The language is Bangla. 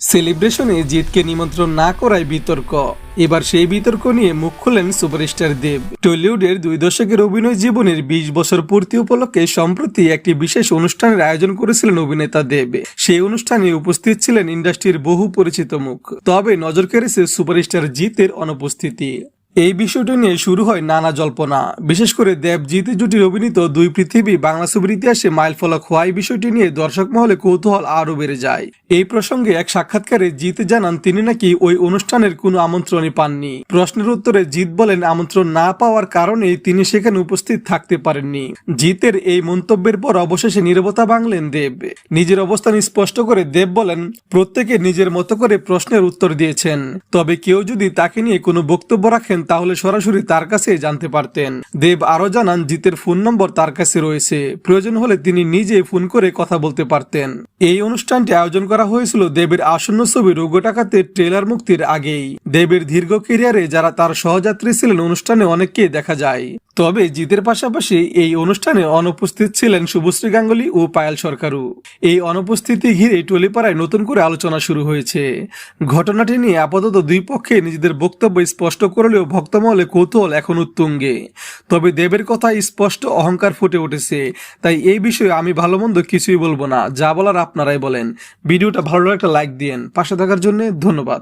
সেলিব্রেশনে জিতকে নিমন্ত্রণ না করায় বিতর্ক। এবার সেই বিতর্ক নিয়ে মুখ খুললেন সুপারস্টার দেব। টলিউডের 2 দশকের অভিনয় জীবনের 20 বছর পূর্তি উপলক্ষে সম্প্রতি একটি বিশেষ অনুষ্ঠানের আয়োজন করেছিলেন অভিনেতা দেব। সেই অনুষ্ঠানে উপস্থিত ছিলেন ইন্ডাস্ট্রির বহু পরিচিত মুখ। তবে নজর কেড়েছে সুপারস্টার জিতের অনুপস্থিতি। এই বিষয়টি নিয়ে শুরু হয় নানা জল্পনা। বিশেষ করে দেব জিত জুটির অভিনীত 2 পৃথিবী বাংলা ছবির ইতিহাসে মাইলফলক হওয়ায় বিষয়টি নিয়ে দর্শক মহলে কৌতূহল আরও বেড়ে যায়। এই প্রসঙ্গে এক সাক্ষাৎকারে জিত জানান তিনি নাকি ওই অনুষ্ঠানের কোনো আমন্ত্রণই পাননি। প্রশ্নের উত্তরে জিত বলেন আমন্ত্রণ না পাওয়ার কারণেই তিনি সেখানে উপস্থিত থাকতে পারেননি। জিতের এই মন্তব্যের পর অবশেষে নীরবতা ভাঙলেন দেব। নিজের অবস্থান স্পষ্ট করে দেব বলেন, প্রত্যেকে নিজের মতো করে প্রশ্নের উত্তর দিয়েছেন, তবে কেউ যদি তাকে নিয়ে কোনো বক্তব্য রাখেন তাহলে সরাসরি তার কাছে জানতে পারতেন। দেব আরো জানান জিতের ফোন নম্বর তার কাছে রয়েছে, প্রয়োজন হলে তিনি নিজে ফোন করে কথা বলতে পারতেন। এই অনুষ্ঠানটি আয়োজন করা হয়েছিল দেবের আসন্ন ছবি রোগো টাকাতে ট্রেলার মুক্তির আগেই। দেবের দীর্ঘ ক্যারিয়ারে যারা তার সহযাত্রী ছিলেন অনুষ্ঠানে অনেককেই দেখা যায়। তবে জিতের পাশাপাশি এই অনুষ্ঠানে অনুপস্থিত ছিলেন শুভশ্রী গাঙ্গুলী ও পায়েল সরকারও। এই অনুপস্থিতি ঘিরে টলিপাড়ায় নতুন করে আলোচনা শুরু হয়েছে। ঘটনাটি নিয়ে আপাতত 2 পক্ষে নিজেদের বক্তব্য স্পষ্ট করলেও ভক্তমহলে কৌতূহল এখন উত্তুঙ্গে। তবে দেবের কথা স্পষ্ট অহংকার ফুটে উঠেছে। তাই এই বিষয়ে আমি ভালো মন্দ কিছুই বলবো না, যা বলার আপনারাই বলেন। ভিডিওটা ভালো লাগলে একটা লাইক দিয়েন। পাশে থাকার জন্য ধন্যবাদ।